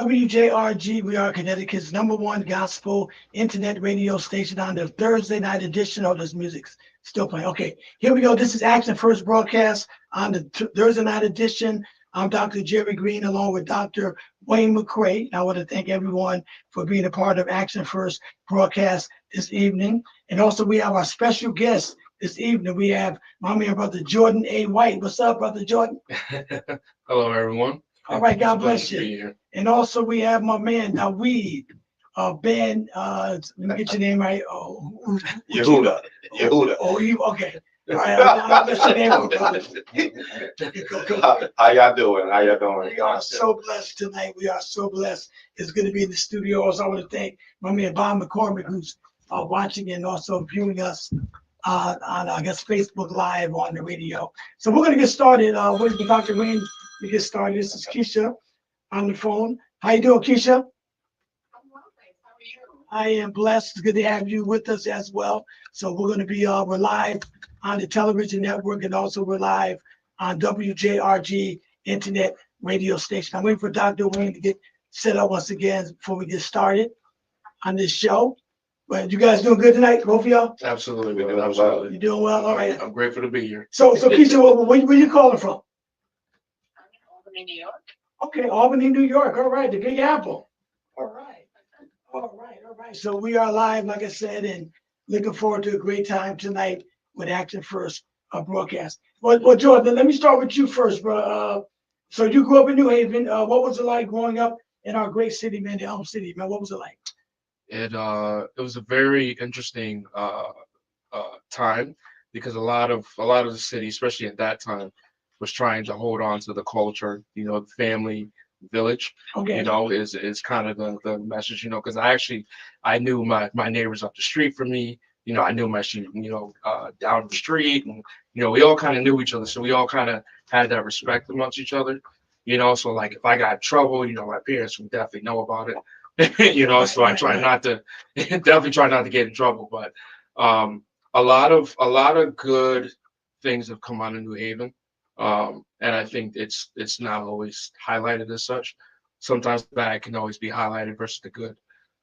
W.J.R.G. We are Connecticut's #1 gospel internet radio station on the Thursday night edition. Oh, this music's still playing. Okay, here we go. This is Action First broadcast on the Thursday night edition. I'm Dr. Jerry Green along with Dr. Wayne McCray. I want to thank everyone for being a part of Action First broadcast this evening. And also we have our special guest this evening. We have my man, Brother Jordan A. White. What's up, Brother Jordan? Hello, everyone. All right, God bless you. And also we have my man, Daweed, Ben, let me get your name right. Yehuda. Okay. All right, I'll mess your name up, brother. How y'all doing? How y'all doing? We are so blessed tonight. We are so blessed. It's good to be in the studio. Also, I want to thank my man, Bob McCormick, who's watching and also viewing us on, I guess, Facebook Live on the radio. So we're going to get started. Wait for Dr. Wayne to get started. This is Keisha on the phone. How you doing, Keisha? I am blessed. It's good to have you with us as well. So we're going to be we're live on the television network, and also we're live on W.J.R.G. internet radio station. I'm waiting for Dr. Wayne to get set up once again before we get started on this show. But you guys doing good tonight, both of y'all? Absolutely, we do. Absolutely. You doing well? All right. I'm grateful to be here. So Keisha, where you calling from? Albany, New York. Okay, Albany, New York. All right, the Big Apple. All right. So we are live, like I said, and looking forward to a great time tonight with Action First broadcast. Well, Jordan, let me start with you first, bro. So you grew up in New Haven. What was it like growing up in our great city, man, the Elm City, man? What was it like? It was a very interesting time because a lot of the city, especially at that time, was trying to hold on to the culture, the family village, Okay. Is kind of the message, because I knew my neighbors up the street from me, I knew my street, down the street, and we all kind of knew each other, so we all kind of had that respect amongst each other, so like if I got in trouble, my parents would definitely know about it, so I try not to definitely try not to get in trouble, but a lot of good things have come out of New Haven. And I think it's not always highlighted as such. Sometimes the bad can always be highlighted versus the good.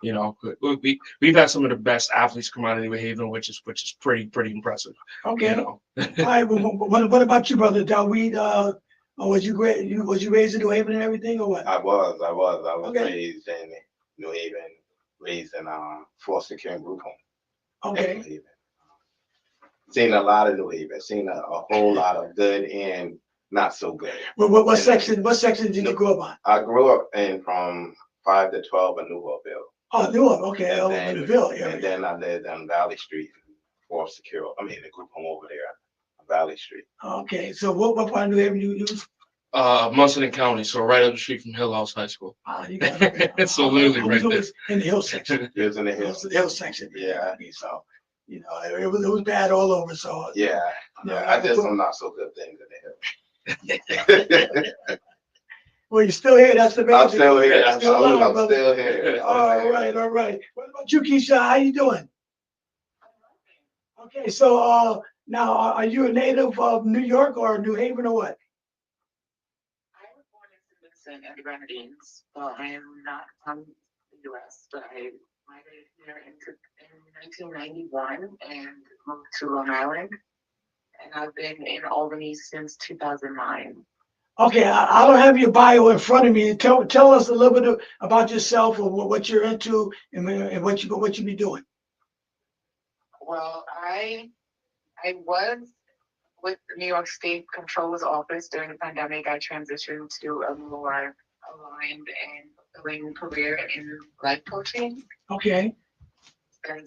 We've had some of the best athletes come out of New Haven, which is pretty impressive. Okay. All right. Well, what about you, brother Daweed? Was you raised in New Haven and everything, or what? I was Okay. raised in New Haven, raised in foster care and group home. Okay. In New Haven. Seen a lot of New Haven, seen a whole lot of good and not so good. What section did you grow up on? I grew up from 5 to 12 in Newellville. Oh, Newark, okay, And in the Ville area. And then I lived on Valley Street, foster care. The group home over there on Valley Street. Okay, so what part of New Haven you use? Muscatine County, so right up the street from Hill House High School. You got it. It's literally right there. In the hill section. It was in the hills. The hill section. Yeah. So, it was bad all over. So yeah. I did some not so good things in the hill. Well, you're still here. That's the main I'm still here. I'm still here. All right. What about you, Keisha? How you doing? Okay, so now are you a native of New York or New Haven or what? I was born in St. Vincent and the Grenadines, so I am not from the U.S., but I migrated here in 1991 and moved to Long Island, and I've been in Albany since 2009. Okay, I don't have your bio in front of me. Tell us a little bit about yourself or what you're into and what you be doing. Well, I was with the New York State Controller's Office during the pandemic. I transitioned to a more aligned and fulfilling career in life coaching. Okay. And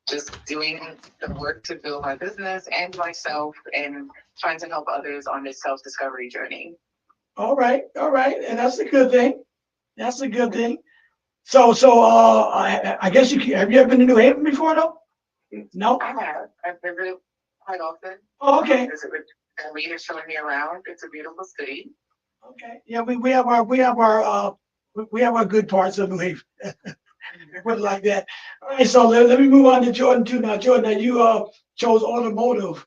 just doing the work to build my business and myself and trying to help others on this self-discovery journey. All right. And that's a good thing. So I guess have you ever been to New Haven before though? No? I have. I've visited quite often. Oh, okay. And we are showing me around. It's a beautiful city. Okay. Yeah, we have our good parts of New Haven. Put it like that. All right, so let me move on to Jordan too. Now, Jordan, you chose automotive.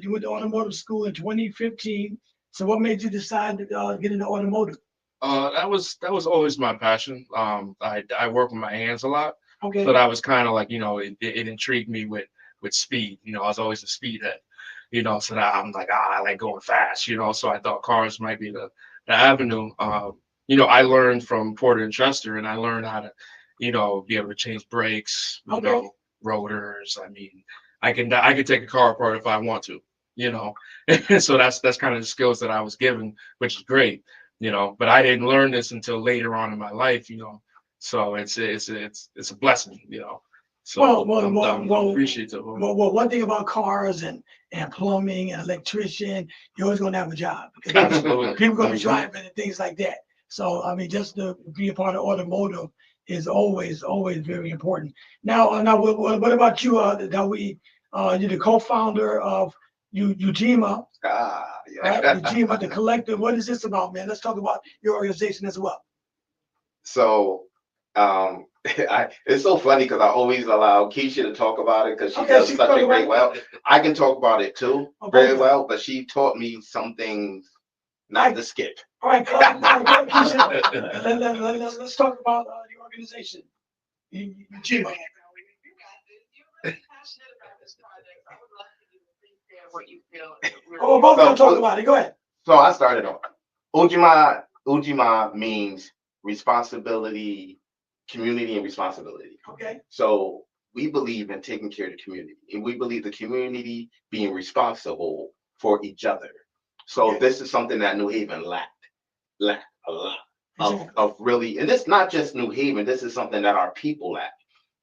You went to automotive school in 2015. So what made you decide to get into automotive? That was always my passion. I work with my hands a lot, Okay. so that was kind of like, it intrigued me with speed. I was always a speedhead. So that I'm like, I like going fast. So I thought cars might be the avenue. I learned from Porter and Chester, and I learned how to, be able to change brakes, Okay. rotors. I mean, I can take a car apart if I want to. You know, so that's kind of the skills that I was given, which is great. But I didn't learn this until later on in my life. So it's a blessing. So I'm appreciative of it. Well, one thing about cars and plumbing and electrician, you're always gonna have a job because Absolutely. people gonna be Absolutely. driving and things like that. So I mean, just to be a part of automotive is always very important. Now, what about you? You're the co-founder of Ujima, right? Yeah. Ujima, the collective. What is this about, man? Let's talk about your organization as well. So, it's so funny because I always allow Keisha to talk about it because she Okay, does she such talk a great about well. I can talk about it too Okay. very well, but she taught me some things not to skip. All right, Keisha, let's talk about the organization, Ujima. You got this. You're really passionate about this project. I would love for you to please share what you feel. Oh, both of them talk about it. Go ahead. So I started off. Ujima means responsibility, community, and responsibility. Okay. So we believe in taking care of the community, and we believe the community being responsible for each other. So Okay. this is something that New Haven lacked a lot Exactly. of really, and it's not just New Haven. This is something that our people lack.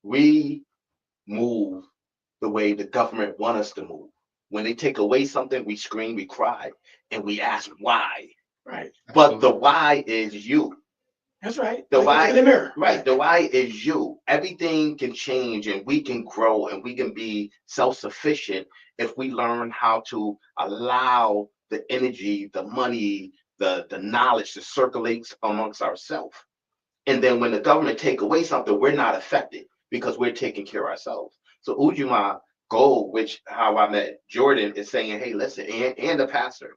We move the way the government want us to move. When they take away something, we scream, we cry, and we ask why. Right. But the why is you. That's right. The Like, look why, in the mirror. right? The why is you. Everything can change, and we can grow, and we can be self-sufficient if we learn how to allow the energy, the money, the knowledge to circulate amongst ourselves. And then when the government take away something, we're not affected because we're taking care of ourselves. So Ujima goal, which how I met Jordan, is saying, hey, listen, and the pastor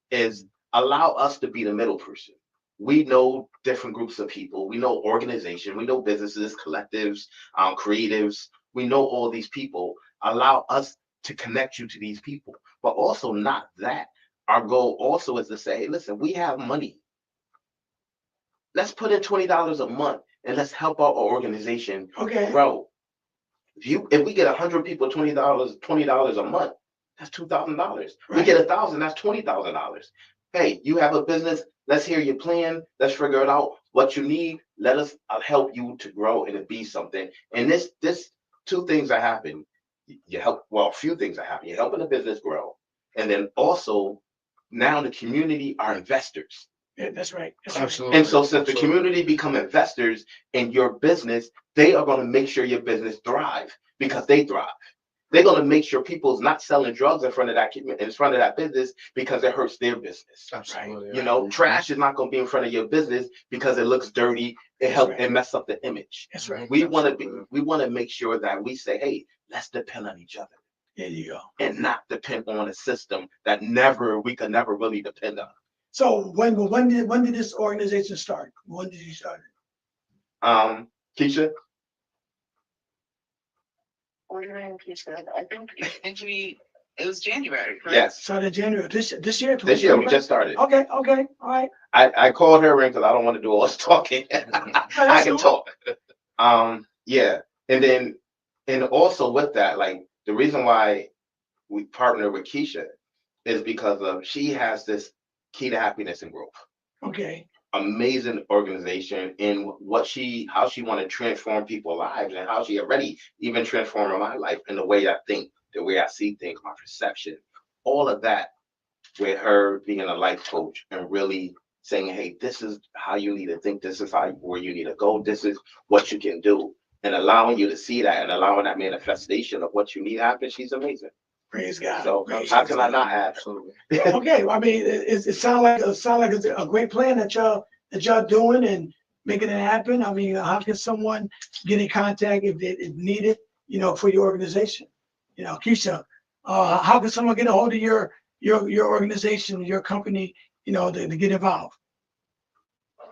is allow us to be the middle person. We know different groups of people. We know organization. We know businesses, collectives, creatives. We know all these people. Allow us to connect you to these people. But also not that. Our goal also is to say, hey, listen, we have money. Let's put in $20 a month and let's help our organization Okay. grow. If we get 100 people $20 a month, that's $2,000. We Right. get 1,000, that's $20,000. Hey, you have a business. Let's hear your plan. Let's figure it out. What you need. Let us help you to grow and to be something. And this two things that happen. You help. Well, a few things that happen. You're helping the business grow, and then also now the community are investors. Yeah, that's right. That's right. Absolutely. And so since the Absolutely. community become investors in your business, they are going to make sure your business thrive because they thrive. They're going to make sure people's not selling drugs in front of that business because it hurts their business. Absolutely. You know, trash is not going to be in front of your business because it looks dirty. It helps it mess up the image. That's right. We want to make sure that we say, hey, let's depend on each other There you go. and not depend on a system that we could never really depend on. So when did this organization start? When did you start it? Keisha? I think it was January, correct? Yes. Started January this year. This year we just started. Okay. All right. I called her in because I don't want to do all this talking. I can cool. talk. Yeah. And also with that, like the reason why we partner with Keisha is because of she has this key to happiness and growth. Okay. Amazing organization in how she want to transform people's lives and how she already even transformed my life in the way I think, the way I see things, my perception, all of that with her being a life coach and really saying, hey, this is how you need to think, this is where you need to go, this is what you can do, and allowing you to see that and allowing that manifestation of what you need to happen. She's amazing. Praise God. So Praise how God. can I not add? Absolutely. Okay. I mean, it sounds like it's a great plan that y'all doing and making it happen. I mean, how can someone get in contact if needed, for your organization? Keisha, how can someone get a hold of your organization, your company, to get involved? Well,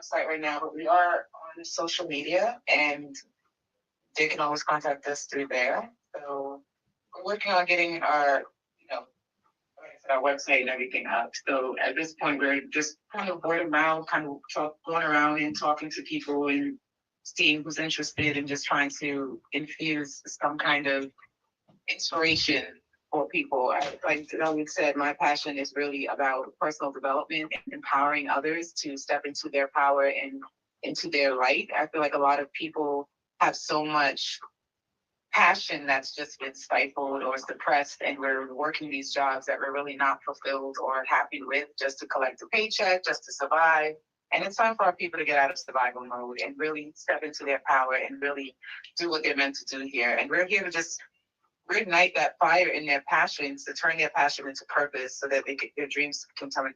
website right now, but we are on social media, and they can always contact us through there. So we're working on getting our, like I said, our website and everything up. So at this point, we're just kind of word of mouth, going around and talking to people and seeing who's interested and just trying to infuse some kind of inspiration for people. Like we said, my passion is really about personal development and empowering others to step into their power and into their light. I feel like a lot of people have so much passion that's just been stifled or suppressed, and we're working these jobs that we're really not fulfilled or happy with, just to collect a paycheck, just to survive. And it's time for our people to get out of survival mode and really step into their power and really do what they're meant to do here. And we're here to just reignite that fire in their passions, to turn their passion into purpose, so that their dreams can turn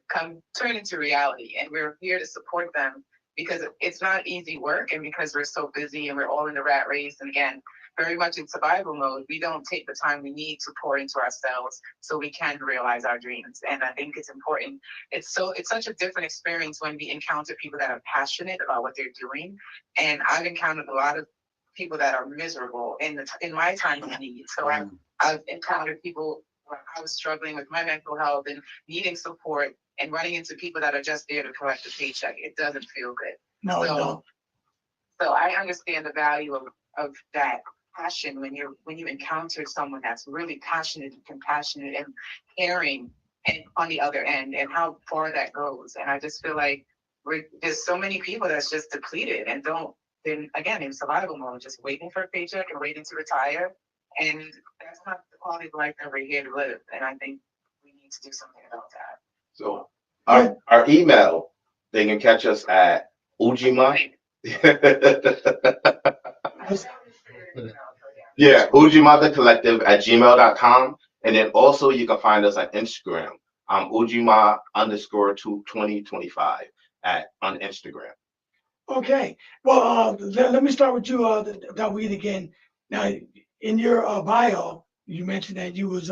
into reality. And we're here to support them, because it's not easy work, and because we're so busy and we're all in the rat race, and again, very much in survival mode, we don't take the time we need to pour into ourselves so we can realize our dreams. And I think it's important. It's such a different experience when we encounter people that are passionate about what they're doing. And I've encountered a lot of people that are miserable in my time of need. So I've encountered people where I was struggling with my mental health and needing support, and running into people that are just there to collect a paycheck. It doesn't feel good. No, it don't. So I understand the value of that passion when you encounter someone that's really passionate and compassionate and caring, and on the other end, and how far that goes. And I just feel like there's so many people that's just depleted and then again in survival mode, just waiting for a paycheck and waiting to retire. And that's not the quality of life that we're here to live. And I think we need to do something about that. So our email, they can catch us at Ujima. Yeah, ujima@gmail.com. And then also you can find us on Instagram. Ujima_2025 on Instagram. Okay. Well, let me start with you, Dawid, again. Now, in your bio, you mentioned that you was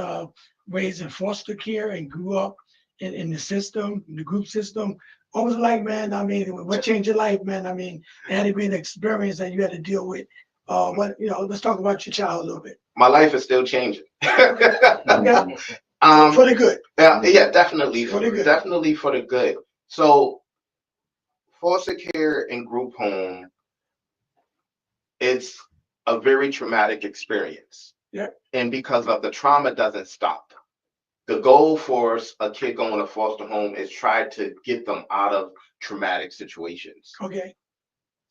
raised in foster care and grew up in the system, in the group system. What was it like, man? I mean, what changed your life, man? I mean, it had to be an experience that you had to deal with. Let's talk about your child a little bit. My life is still changing. Okay. For the good. Yeah, definitely. For the good. Definitely for the good. So foster care and group home, it's a very traumatic experience. Yeah. And because of the trauma doesn't stop. The goal for a kid going to foster home is try to get them out of traumatic situations. Okay.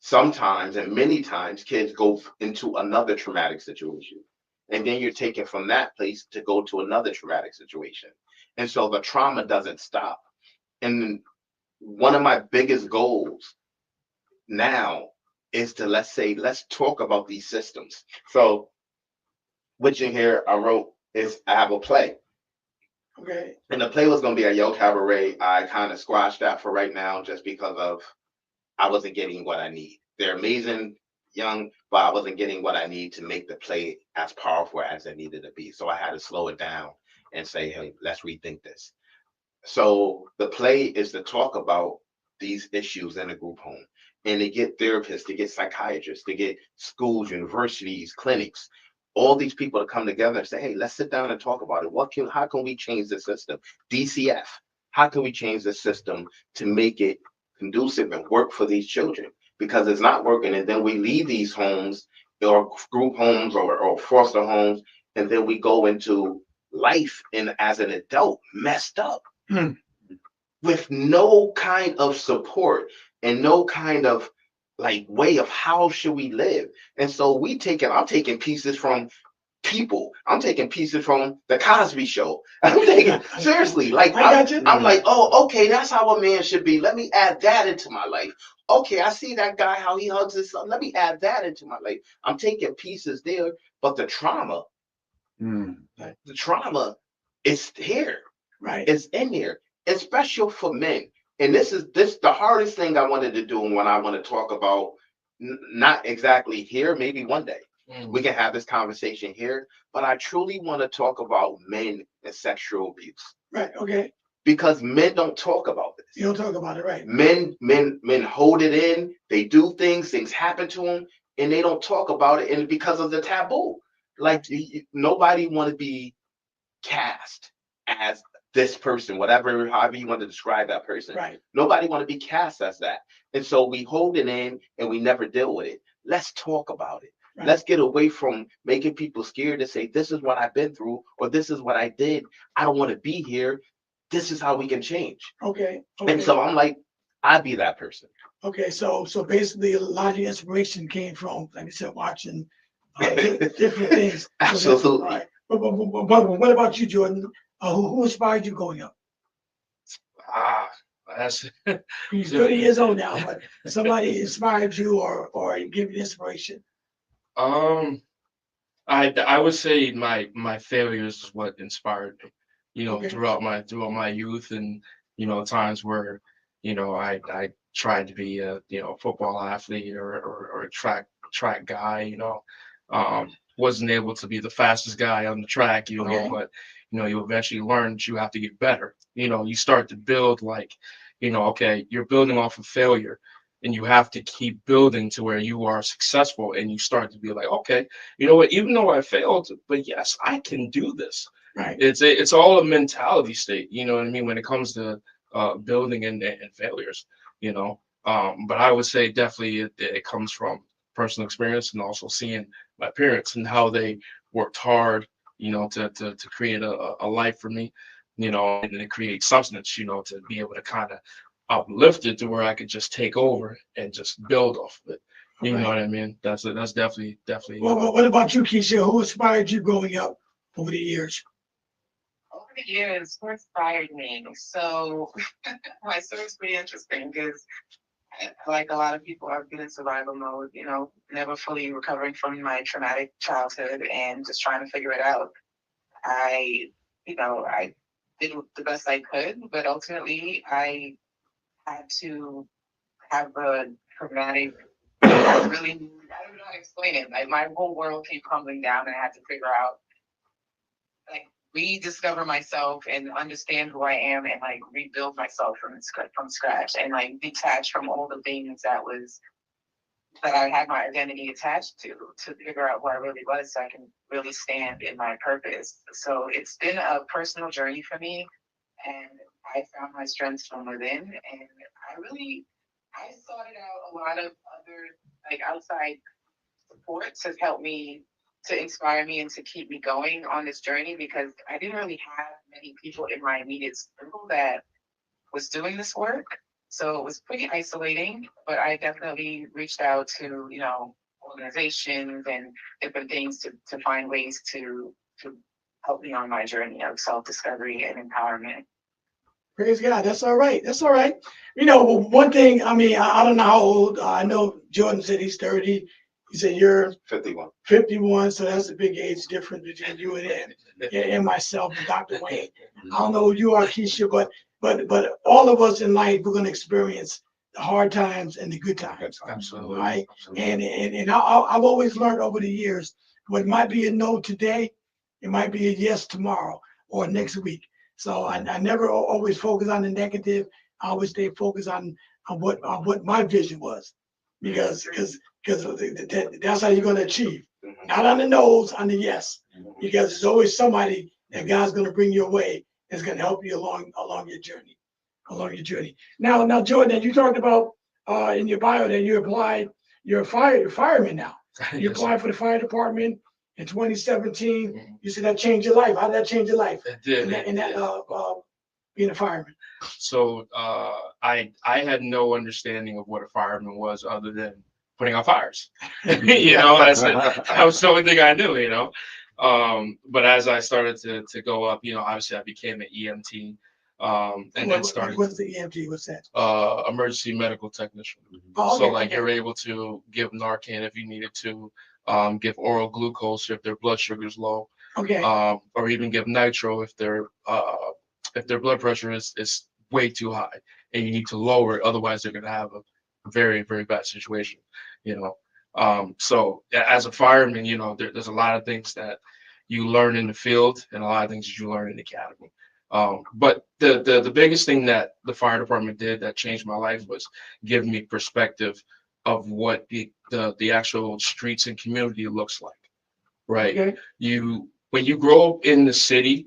Sometimes, and many times, kids go into another traumatic situation. And then you're taken from that place to go to another traumatic situation. And so the trauma doesn't stop. And one of my biggest goals now is to, let's talk about these systems. So, which in here I have a play. Okay. And the play was going to be a Yo Cabaret. I kind of squashed that for right now just because of I wasn't getting what I need. They're amazing, young, but I wasn't getting what I need to make the play as powerful as it needed to be. So I had to slow it down and say, hey, let's rethink this. So the play is to talk about these issues in a group home, and to get therapists, to get psychiatrists, to get schools, universities, clinics, all these people to come together and say, hey, let's sit down and talk about it. How can we change the system? DCF, how can we change the system to make it conducive and work for these children? Because it's not working. And then we leave these homes or group homes or foster homes, and then we go into life and as an adult messed up with no kind of support and no kind of way of how should we live. And so I'm taking pieces from people. I'm taking pieces from the Cosby Show. I'm taking seriously, I'm like, oh, okay, that's how a man should be. Let me add that into my life. Okay, I see that guy, how he hugs his son. Let me add that into my life. I'm taking pieces there, but the trauma is here. Right. It's in here. It's special for men. And this the hardest thing I wanted to do when I want to talk about, not exactly here, maybe one day. We can have this conversation here, but I truly want to talk about men and sexual abuse. Right. Okay. Because men don't talk about this. You don't talk about it, right? Men hold it in. They do things happen to them, and they don't talk about it, and because of the taboo. Like nobody want to be cast as this person, whatever, however you want to describe that person. Right. Nobody want to be cast as that, and so we hold it in and we never deal with it. Let's talk about it. Right. Let's get away from making people scared to say, this is what I've been through, or this is what I did. I don't want to be here. This is how we can change. Okay. And so I'm like, I'd be that person. Okay, so basically a lot of your inspiration came from, like you said, watching different things. Absolutely. All right. But what about you, Jordan? Who inspired you growing up? That's He's 30 years old now, but somebody inspired you or gave you inspiration. I would say my failures is what inspired me, Okay. throughout my youth, and times where I tried to be a football athlete or a track guy, wasn't able to be the fastest guy on the track, Okay. but you eventually learn that you have to get better. You start to build like, okay, you're building off of failure, and you have to keep building to where you are successful, and you start to be like, okay, you know what, even though I failed, but yes, I can do this. Right. It's all a mentality state, you know what I mean, when it comes to building and failures, but I would say definitely it comes from personal experience, and also seeing my parents and how they worked hard, to create a life for me, and to create substance, to be able to kind of uplift it to where I could just take over and just build off of it. You know Right. what I mean? That's definitely. Well, what about you, Keisha? Who inspired you growing up over the years? Over the years, who inspired me? So my story's pretty interesting because, like a lot of people, I've been in survival mode. Never fully recovering from my traumatic childhood and just trying to figure it out. I did the best I could, but ultimately, I had to have a traumatic. I really, I don't know how to explain it. Like my whole world came crumbling down, and I had to figure out, like, rediscover myself and understand who I am, and like rebuild myself from scratch, and like detach from all the things that I had my identity attached to figure out who I really was, so I can really stand in my purpose. So it's been a personal journey for me, and I found my strengths from within, and I sorted out a lot of other, like, outside supports has helped me to inspire me and to keep me going on this journey, because I didn't really have many people in my immediate circle that was doing this work. So it was pretty isolating, but I definitely reached out to, organizations and different things to find ways to help me on my journey of self-discovery and empowerment. Praise God. That's all right. That's all right. One thing, I mean, I don't know how old, I know Jordan said he's 30. He said you're 51. 51, so that's a big age difference between you and myself and Dr. Wayne. I don't know who you are, Keisha, but all of us in life, we're going to experience the hard times and the good times. Absolutely. Right. And I've always learned over the years, what might be a no today, it might be a yes tomorrow or next week. So I never always focus on the negative. I always stay focused on what my vision was, because that's how you're going to achieve. Not on the no's, on the yes, because there's always somebody that God's going to bring your way that's going to help you along your journey. Now, Jordan, you talked about in your bio that you applied. You're a fireman now. You Yes, applied for the fire department in 2017. You said that changed your life. How did that change your life? it did. Being a fireman. So I had no understanding of what a fireman was other than putting out fires. That's it. That was the only thing I knew. But as I started to go up, obviously I became an EMT, and then started What's the EMT? What's that? Emergency medical technician. Oh, So okay, like okay. you're able to give Narcan if you needed to, give oral glucose if their blood sugar is low, Okay. or even give nitro if their blood pressure is way too high and you need to lower it, otherwise they're going to have a very, very bad situation. So as a fireman, there's a lot of things that you learn in the field and a lot of things that you learn in the academy. But the biggest thing that the fire department did that changed my life was giving me perspective of what the actual streets and community looks like, right? Okay. When you grow up in the city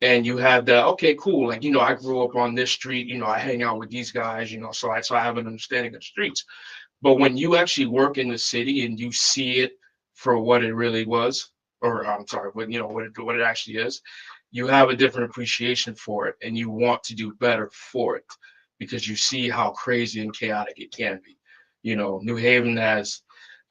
and you have that, okay, cool, like, I grew up on this street, I hang out with these guys, so I have an understanding of the streets. But when you actually work in the city and you see it for what it really was, or I'm sorry, what it actually is, you have a different appreciation for it, and you want to do better for it because you see how crazy and chaotic it can be. New Haven has,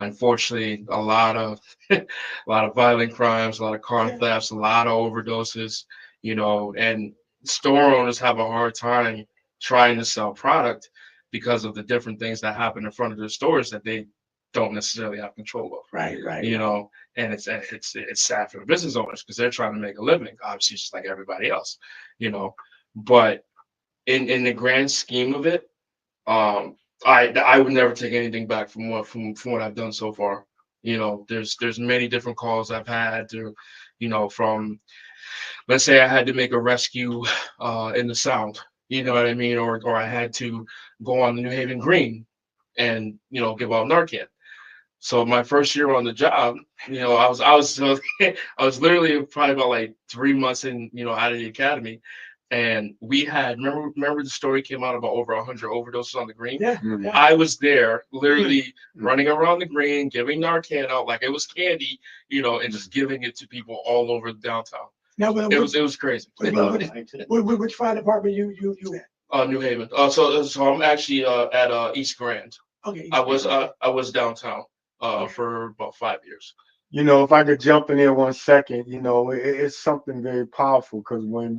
unfortunately, a lot of a lot of violent crimes, a lot of car thefts, a lot of overdoses. And store owners have a hard time trying to sell product because of the different things that happen in front of their stores that they don't necessarily have control of. Right. And it's sad for the business owners because they're trying to make a living, obviously, just like everybody else. But in the grand scheme of it, I would never take anything back from what I've done so far. There's many different calls I've had to, from, let's say I had to make a rescue in the Sound, you know what I mean, or I had to go on the New Haven Green and give out Narcan. So my first year on the job, I was literally probably about like 3 months in, out of the academy, and we had remember the story came out about over 100 overdoses on the green. Yeah. I was there, literally running around the green, giving Narcan out like it was candy, and just giving it to people all over downtown. Now, It was crazy. which fire department you at? New Haven. So I'm actually at East Grand. Okay. I was downtown for about 5 years. If I could jump in there 1 second, it's something very powerful because when,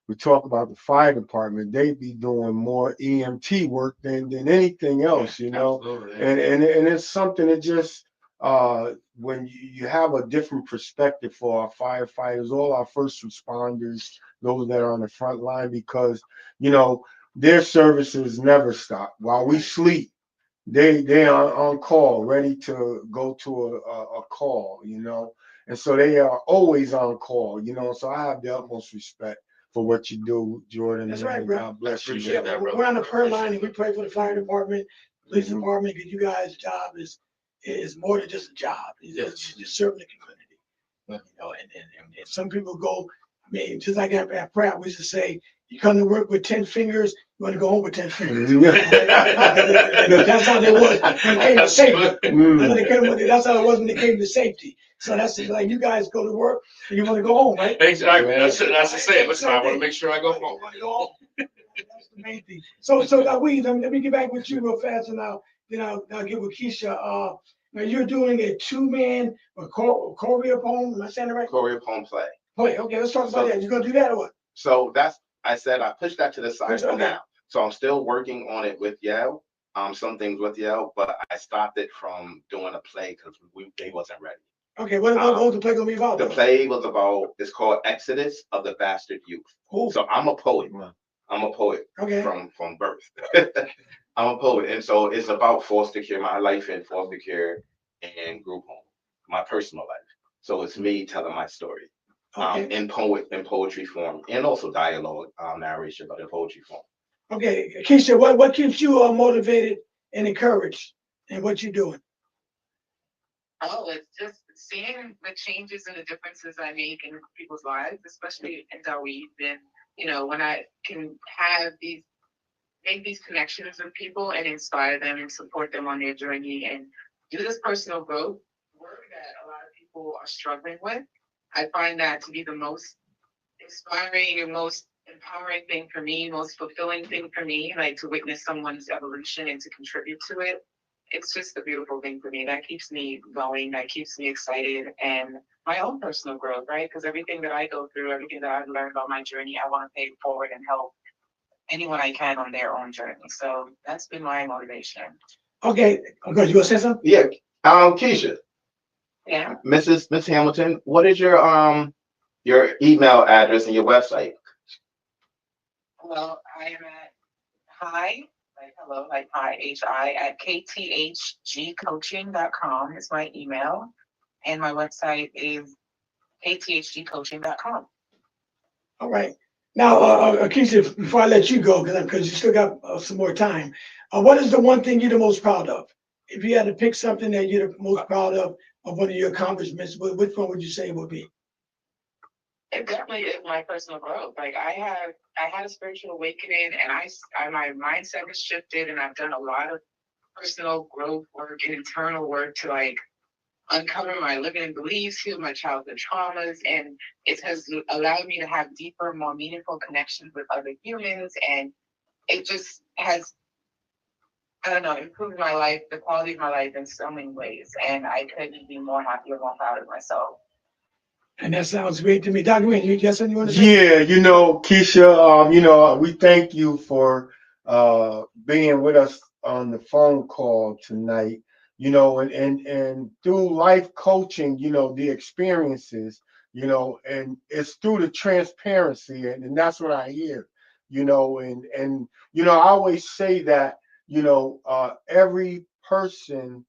we talk about the fire department, they be doing more EMT work than anything else, Absolutely. and it's something that just when you have a different perspective for our firefighters, all our first responders, those that are on the front line, because their services never stop while we sleep. They are on call, ready to go to a call, and so they are always on call, So I have the utmost respect for what you do, Jordan. That's and right, bro. God bless you. Appreciate that, bro. We're on the prayer line and we pray for the fire department, police Mhm. department, because you guys' job is more than just a job. It's just serving the community. And some people go, I mean, just like at Pratt, we used to say, you come to work with 10 fingers, you want to go home with 10 fingers. That's how they was when it came to safety. That's how it was when it came to safety. So that's like you guys go to work and you want to go home, right? Exactly. That's the same. Listen, I want to make sure I go home. That's the main thing. So we let me get back with you real fast, and I'll get with Keisha. Now you're doing a 2-man or choreo poem. Am I saying it right? Choreo poem play. Wait, okay, let's talk about that. You're gonna do that or what? So I said I pushed that to the side for now. So I'm still working on it with Yale. Some things with Yale, but I stopped it from doing a play because they wasn't ready. Okay, what was the play gonna be about? The play was about, it's called Exodus of the Bastard Youth. Cool. So I'm a poet. I'm a poet from birth. I'm a poet, and so it's about foster care, my life in foster care and group home, my personal life. So it's me telling my story. In poetry form, and also dialogue, narration, but in poetry form. Okay, Keisha, what keeps you motivated and encouraged in what you're doing? Oh, it's just seeing the changes and the differences I make in people's lives, especially in Dawid. And when I can make these connections with people and inspire them and support them on their journey and do this personal growth work that a lot of people are struggling with. I find that to be the most inspiring and most empowering thing for me, most fulfilling thing for me, like to witness someone's evolution and to contribute to it. It's just a beautiful thing for me. That keeps me going, that keeps me excited, and my own personal growth, right? Because everything that I go through, everything that I've learned on my journey, I want to pay it forward and help anyone I can on their own journey. So that's been my motivation. Okay, good. You gonna say something? Yeah. Keisha. Yeah. Miss Hamilton, what is your email address and your website? Well, I am at hi, like hello, like hi at kthgcoaching.com is my email. And my website is kthgcoaching.com. All right. Now, Keisha, before I let you go, because you still got some more time, what is the one thing you're the most proud of? If you had to pick something that you're the most proud of one of your accomplishments, which one would you say it would be? It definitely is my personal growth. Like I had a spiritual awakening, and my mindset has shifted, and I've done a lot of personal growth work and internal work to like uncover my limiting beliefs, heal my childhood traumas, and it has allowed me to have deeper, more meaningful connections with other humans, and it just has, I don't know, improved my life, the quality of my life in so many ways, and I couldn't be more happy or more proud of myself. And that sounds great to me. Dr. Wayne, you got something you want to say? Yeah, Keisha, we thank you for being with us on the phone call tonight. And through life coaching, the experiences, and it's through the transparency, and that's what I hear, and I always say that, every person,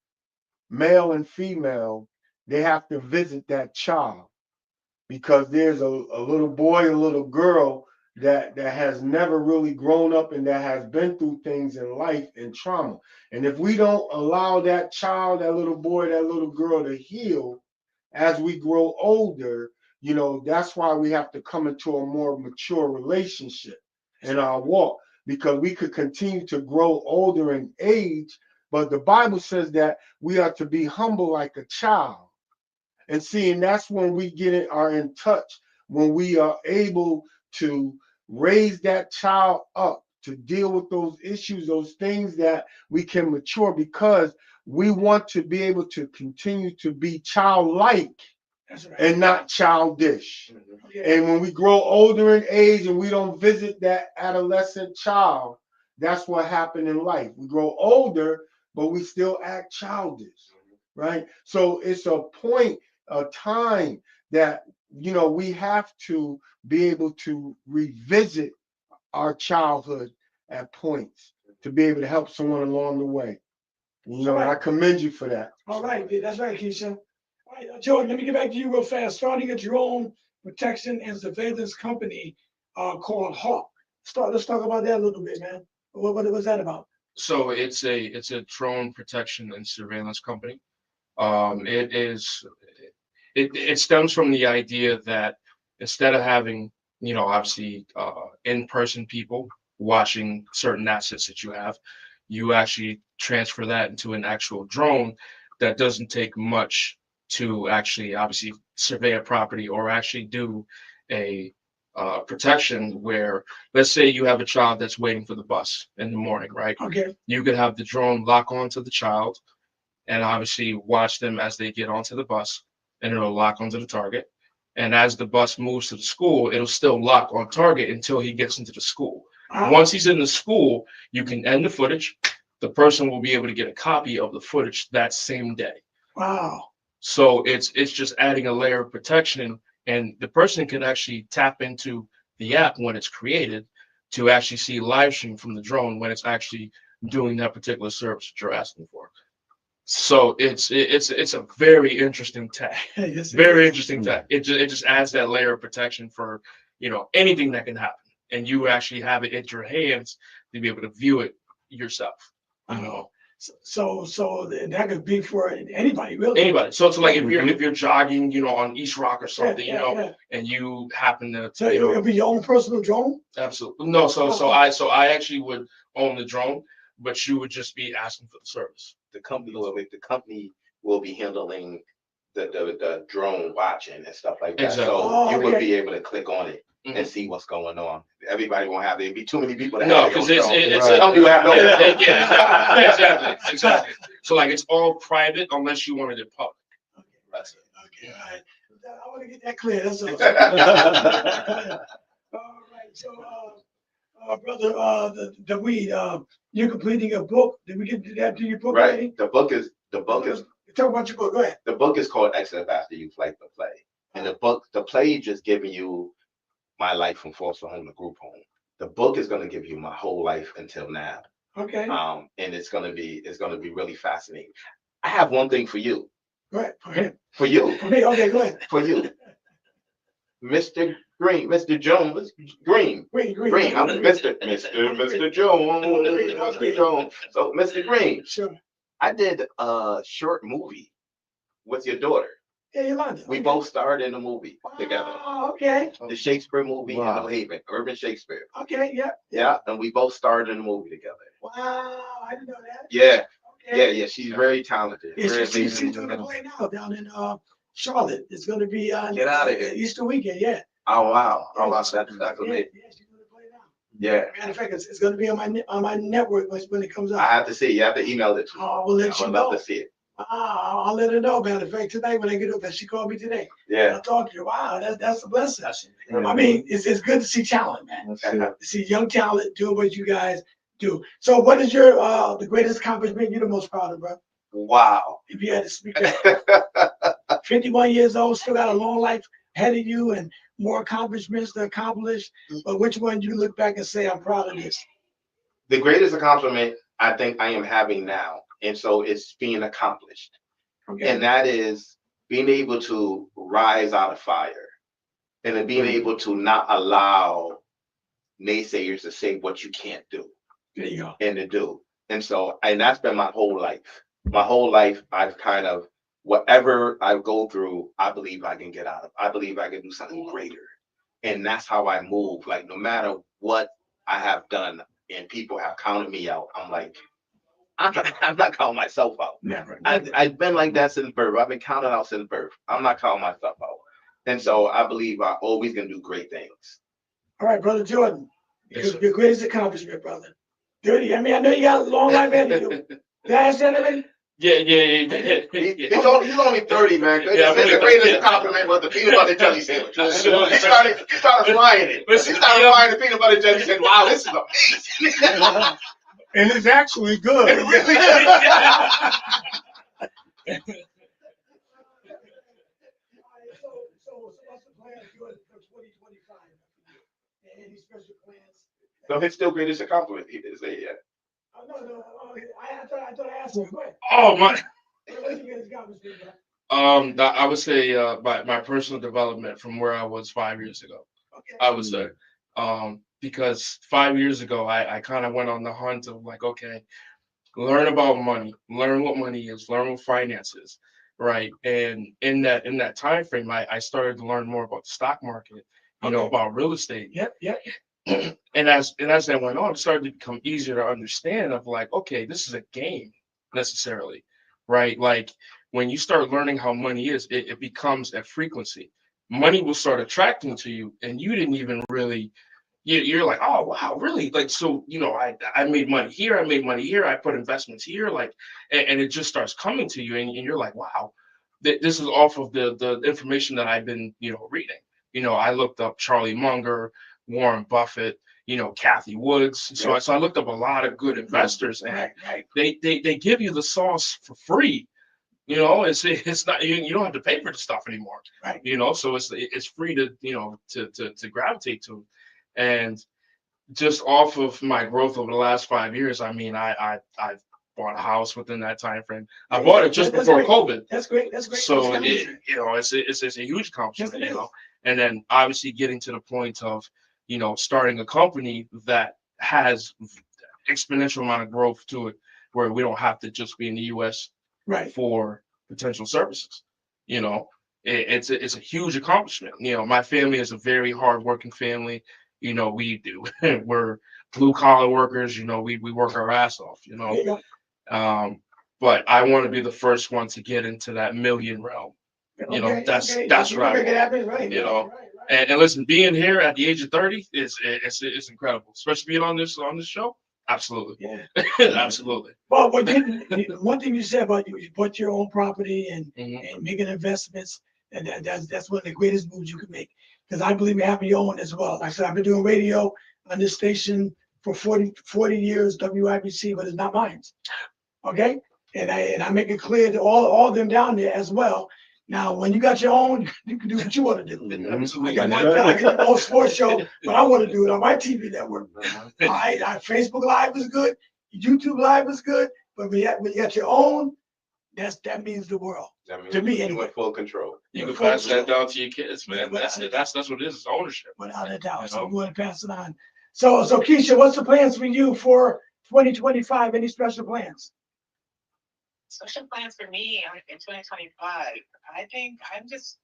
male and female, they have to visit that child, because there's a little boy, a little girl that has never really grown up and that has been through things in life and trauma. And if we don't allow that child, that little boy, that little girl to heal as we grow older, that's why we have to come into a more mature relationship in our walk, because we could continue to grow older in age, but the Bible says that we are to be humble like a child. And see, and that's when we are in touch, when we are able to raise that child up to deal with those issues, those things that we can mature, because we want to be able to continue to be childlike. That's right. And not childish. Okay. And when we grow older in age and we don't visit that adolescent child, that's what happened in life. We grow older, but we still act childish, right? So it's a point, a time that, we have to be able to revisit our childhood at points to be able to help someone along the way. And I commend you for that. All right, that's right, Keisha. All right, Jordan, let me get back to you real fast. Starting a drone protection and surveillance company called Hawk. Let's talk about that a little bit, man. What was that about? So it's a drone protection and surveillance company. It stems from the idea that instead of having, obviously in-person people watching certain assets that you have, you actually transfer that into an actual drone that doesn't take much to actually obviously survey a property or actually do a protection where, let's say you have a child that's waiting for the bus in the morning, right? Okay. You could have the drone lock onto the child and obviously watch them as they get onto the bus, and it'll lock onto the target. And as the bus moves to the school, it'll still lock on target until he gets into the school. Wow. Once he's in the school, you can end the footage. The person will be able to get a copy of the footage that same day. Wow. So it's just adding a layer of protection, and the person can actually tap into the app when it's created to actually see live stream from the drone when it's actually doing that particular service that you're asking for. So it's a very interesting tech. Yes, Very interesting tech. It just adds that layer of protection for, anything that can happen, and you actually have it at your hands to be able to view it yourself. So that could be for anybody, really. Anybody. So like if you're jogging, on East Rock or something, Yeah. and you happen to, So it'll be your own personal drone? absolutely no. So I actually would own the drone, but you would just be asking for the service. The company will be handling the drone watching and stuff like that. Exactly. So you would Okay. be able to click on it and see what's going on. Everybody won't have, there'd be too many people that No, have because their own it's drone. Some people have no exactly. So like it's all private unless you wanted it public. That's it. Okay, all right. I want to get that clear. That's all. All right. So, brother, the weed, you're completing a book. Did we get to that? Do your book already? Right. The book is Talk about your book. Go ahead. the book is called Exit After You Flight the Play. And the play just giving you my life from foster home to group home. The book is going to give you my whole life until now. Okay. And it's going to be really fascinating. I have one thing for you. Go ahead. For you. Okay, go ahead. For you. Mr. Green, Mr. Jones, Green. Green, I'm Mr. Jones, Mr. Jones. So, Mr. Green, Sure. I did a short movie with your daughter. Yeah, Yolanda. We Okay. both starred in a movie together. Oh, okay. The Shakespeare movie in Wow. New Haven, Urban Shakespeare. Okay, yeah. Yeah, and we both starred in the movie together. Wow, I didn't know that. Yeah, Okay. yeah. She's very talented. Yeah, Very she's amazing. doing a play now down in Charlotte. It's gonna be Get outta here. Easter weekend, yeah. Oh wow! Oh wow! That's Yeah, amazing. yeah, she's doing a play now. Yeah, Matter of fact, it's gonna be on my network when it comes I out. have to see. You have to email it to me. I will let I you would love know. to see it. I'll let her know. Matter of fact, tonight when I get up, because she called me today. Yeah. I'll talk to her. Wow, that's a blessing. Yeah. I mean, it's good to see talent, man. That's it. To see young talent doing what you guys do. So, what is your the greatest accomplishment you're the most proud of, bro? Wow. If you had to speak up. 51 years old, still got a long life ahead of you and more accomplishments to accomplish. But which one you look back and say, I'm proud of this? The greatest accomplishment I think I am having now, and so it's being accomplished, Okay. and that is being able to rise out of fire, and then being able to not allow naysayers to say what you can't do. There you go. And to do. And so, and that's been my whole life. My whole life, I've kind of, whatever I go through, I believe I can get out of. I believe I can do something greater. And that's how I move. Like, no matter what I have done and people have counted me out, I'm like, I'm not counting myself out. Never. I've been like that since birth. I've been counted out since birth. I'm not counting myself out. And so I believe I always can do great things. All right, Brother Jordan. Yes, sir. Your greatest accomplishment, brother. 30. I mean, I know you got a long life ahead of you. Did I ask that already? Yeah. He's only 30, man. Yeah, The greatest compliment was the peanut butter jelly sandwich. He started flying it. He started flying the peanut butter jelly sandwich. Wow, this is amazing. And it's actually good. It really is. So what's the plan for 2025? Any special plans? So his still greatest compliment. He didn't say yeah. Oh, no. I thought I asked him. Go ahead. Oh my. What's your greatest accomplishment, bro? I would say my personal development from where I was 5 years ago. Okay. I would say, because 5 years ago I kind of went on the hunt of like, okay, learn about money, learn what money is, learn what finance is, right? And in that time frame, I started to learn more about the stock market, about real estate. Yep. And as that went on, it started to become easier to understand of like, okay, this is a game necessarily, right? Like when you start learning how money is, it becomes a frequency. Money will start attracting to you, and you didn't even really. You're like, oh wow, really? Like so, I made money here, I made money here, I put investments here, like, and it just starts coming to you, and you're like, wow, this is off of the information that I've been, reading. I looked up Charlie Munger, Warren Buffett, Kathy Woods. So I looked up a lot of good investors, and Right. they give you the sauce for free. It's not you don't have to pay for the stuff anymore. Right. So it's free to to gravitate to. And just off of my growth over the last 5 years, I mean, I've bought a house within that time frame. I bought it just before COVID. That's great. So it's a huge accomplishment, Yes, it is. And then obviously getting to the point of, starting a company that has exponential amount of growth to it, where we don't have to just be in the U.S. Right. for potential services. It's a huge accomplishment. My family is a very hardworking family. We're blue collar workers. We work our ass off. There you go. But I want to be the first one to get into that million realm. That's what I make it want. happen, right? Right. Right. And listen, being here at the age of 30 is incredible, especially being on this show. Absolutely. Yeah. Absolutely. Well, one thing you said about you bought your own property and Mhm. making investments, and that's one of the greatest moves you can make. Because I believe in having your own as well. Like I said, I've been doing radio on this station for 40 years, WIBC, but it's not mine. Okay? And I make it clear to all of them down there as well. Now, when you got your own, you can do what you want to do. Absolutely. I got my own sports show, but I want to do it on my TV network. Facebook Live is good, YouTube Live is good, but when you got your own, that means the world. I mean, To me, you anyway. in full control. You can Full pass that control. down to your kids, man. That's it. That's what it is. It's ownership. Without a doubt. You So know? we want to pass it on. So Keisha, what's the plans for you for 2025? Any special plans? Social plans for me in 2025. I think I'm just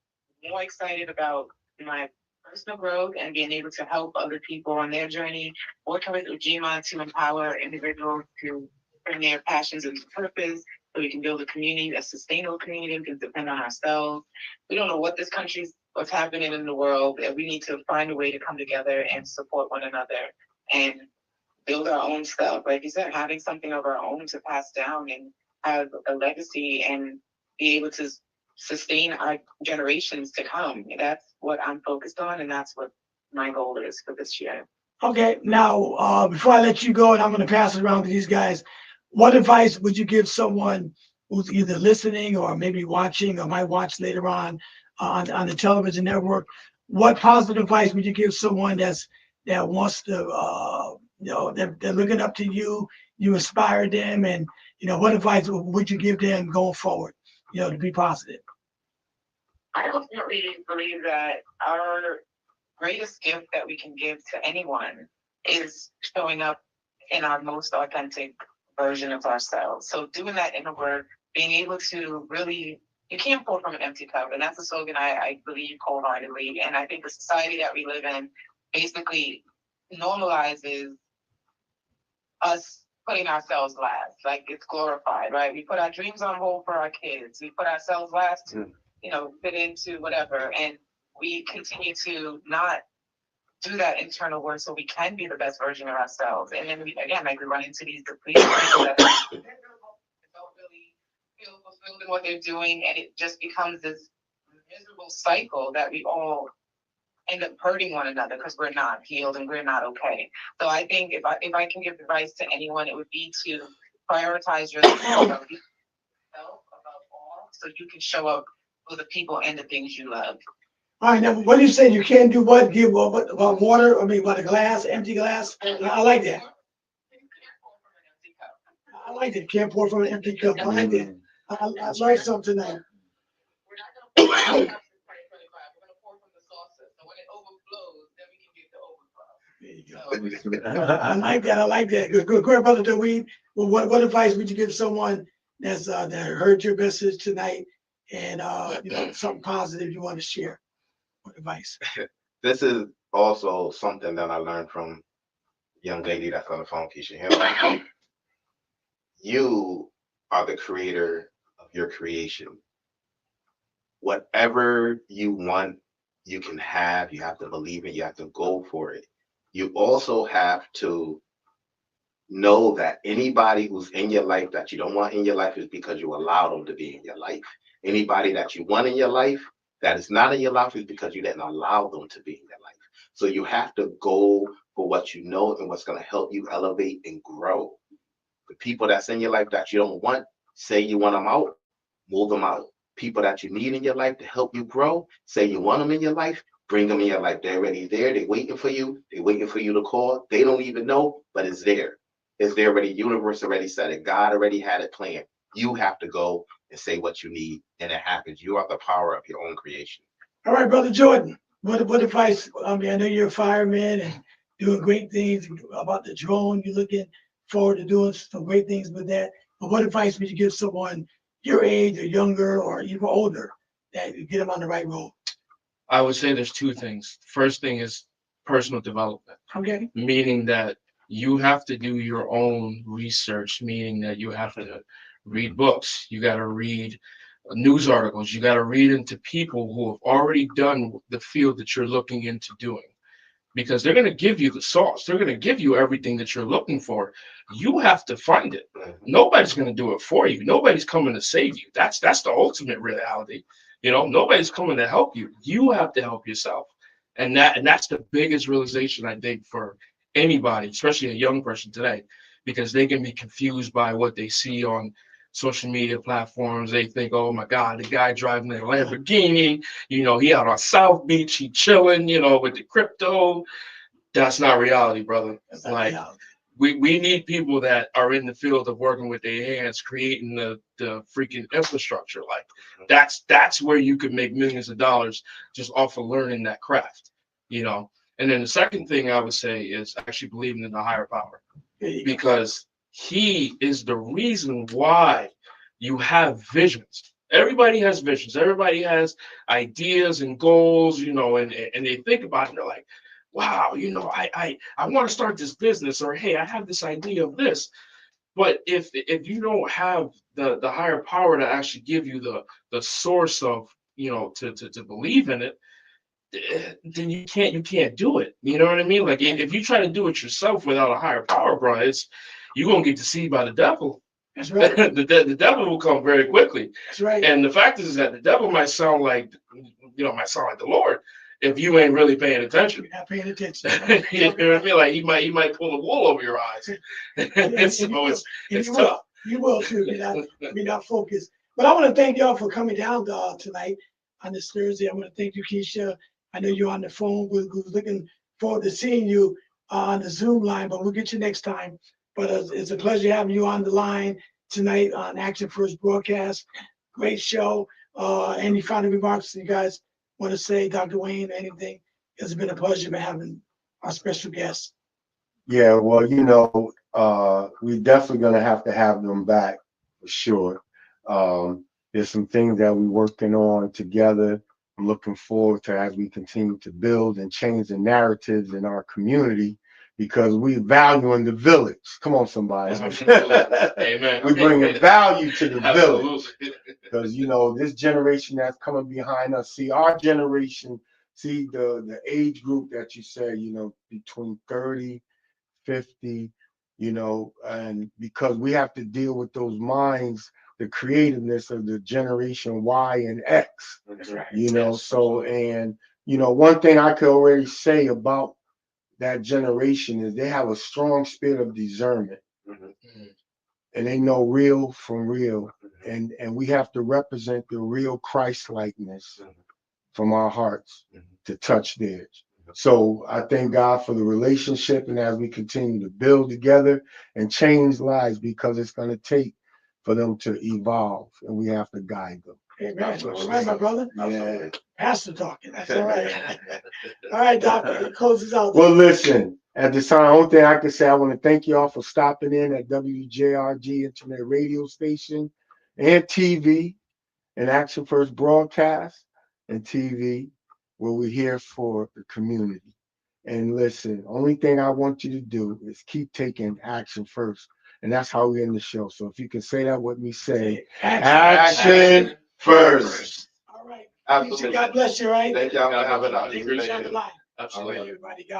more excited about my personal growth and being able to help other people on their journey, working with Ujima to empower individuals to bring their passions into purpose so we can build a community, a sustainable community. We can depend on ourselves. We don't know what this country's, what's happening in the world, and we need to find a way to come together and support one another and build our own stuff. Like you said, having something of our own to pass down and have a legacy and be able to sustain our generations to come. That's what I'm focused on, and that's what my goal is for this year. Okay, now before I let you go, and I'm going to pass it around to these guys, what advice would you give someone who's either listening or maybe watching or might watch later on the television network? What positive advice would you give someone that wants to they're looking up to you, you inspire them, and what advice would you give them going forward, to be positive? I ultimately believe that our greatest gift that we can give to anyone is showing up in our most authentic version of ourselves. So doing that inner work, being able to really, you can't pour from an empty cup. And that's a slogan I believe wholeheartedly. And I think the society that we live in basically normalizes us putting ourselves last. Like it's glorified, right? We put our dreams on hold for our kids. We put ourselves last to, fit into whatever. And we continue to not do that internal work so we can be the best version of ourselves. And then we run into these depleted people that don't really feel fulfilled in what they're doing, and it just becomes this miserable cycle that we all end up hurting one another because we're not healed and we're not okay. So I think if I can give advice to anyone, it would be to prioritize yourself above all, so you can show up for the people and the things you love. All right, now what do you say? You can't do what? Give what about water? I mean, what, a glass, empty glass? I like that. I like that. Can't pour from an empty cup. I like that. I learned something tonight. We're not going to pour from the cups in 2025. We're going to pour from the saucer. So when it overflows, then we can get the overflow. I like that. I like that. Good, brother DeWeed. Well, what advice would you give someone that heard your message tonight and something positive you want to share? What advice? This is also something that I learned from a young lady that's on the phone, Keisha Hill. You are the creator of your creation. Whatever you want, you can have. You have to believe it. You have to go for it. You also have to know that anybody who's in your life that you don't want in your life is because you allow them to be in your life. Anybody that you want in your life that is not in your life is because you didn't allow them to be in your life. So you have to go for what you know and what's going to help you elevate and grow. The people that's in your life that you don't want, say you want them out, move them out. People that you need in your life to help you grow, say you want them in your life, bring them in your life. They're already there. They're waiting for you. They're waiting for you to call. They don't even know, but it's there. It's there already. Universe already said it. God already had it planned. You have to go and say what you need, and it happens. You are the power of your own creation. All right, Brother Jordan, what advice? I mean, I know you're a fireman and doing great things about the drone. You're looking forward to doing some great things with that. But what advice would you give someone your age or younger or even older that you get them on the right road? I would say there's two things. First thing is personal development, Okay. meaning that you have to do your own research, meaning that you have to read books, you got to read news articles, you got to read into people who have already done the field that you're looking into doing, because they're going to give you the sauce. They're going to give you everything that you're looking for. You have to find it. Nobody's going to do it for you. Nobody's coming to save you. That's the ultimate reality. Nobody's coming to help you. You have to help yourself. And that's the biggest realization, I think, for anybody, especially a young person today, because they can be confused by what they see on social media platforms. They think, oh my God, the guy driving a Lamborghini, he out on South Beach, he chilling, with the crypto. That's not reality, brother. That's not Like reality. we need people that are in the field of working with their hands, creating the freaking infrastructure. Like that's where you could make millions of dollars just off of learning that craft, you know. And then the second thing I would say is actually believing in the higher power, because he is the reason why you have visions. Everybody has visions. Everybody has ideas and goals, you know, and they think about it. And they're like, wow, you know, I want to start this business, or hey, I have this idea of this. But if you don't have the higher power to actually give you the source of, you know, to believe in it, then you can't do it. You know what I mean? Like if you try to do it yourself without a higher power, bro, you're gonna get deceived by the devil. That's right. The devil will come very quickly. That's right. And the fact is that the devil might sound like the Lord if you ain't really paying attention. You're not paying attention. You know what I mean? Like he might pull the wool over your eyes. And so it's tough. You will too. You're not focused. But I want to thank y'all for coming down tonight on this Thursday. I want to thank you, Keisha. I know you're on the phone. We're looking forward to seeing you on the Zoom line, but we'll get you next time. But it's a pleasure having you on the line tonight on Action First Broadcast. Great show. Any final remarks you guys want to say, Dr. Wayne, anything? It's been a pleasure having our special guest. Yeah, well, you know, we're definitely gonna have them back for sure. There's some things that we're working on together. I'm looking forward to as we continue to build and change the narratives in our community, because we value in the village. Come on, somebody. Amen. We're bringing value to the village, Absolutely. because you know this generation that's coming behind us. See, our generation, see the age group that you say, you know, between 30, 50, you know, and because we have to deal with those minds, the creativeness of the generation Y and X, That's right. you know. Yes. So, and you know, one thing I could already say about that generation is they have a strong spirit of discernment, and they know real from real, and we have to represent the real Christ likeness from our hearts to touch theirs. So I thank God for the relationship, and as we continue to build together and change lives, because it's going to take for them to evolve, and we have to guide them. Amen. All right, my brother. Yeah. Pastor talking. That's all right. All right, Doctor. Close us out. Well, listen, at this time, the only thing I can say, I want to thank you all for stopping in at W.J.R.G. Internet Radio Station and TV, and Action First Broadcast and TV, where we're here for the community. And listen, only thing I want you to do is keep taking action first. And that's how we end the show. So if you can say that with me, say action first. All right. Absolutely. God bless you, right? Thank y'all for having us. Appreciate it. All right, Absolutely. everybody. God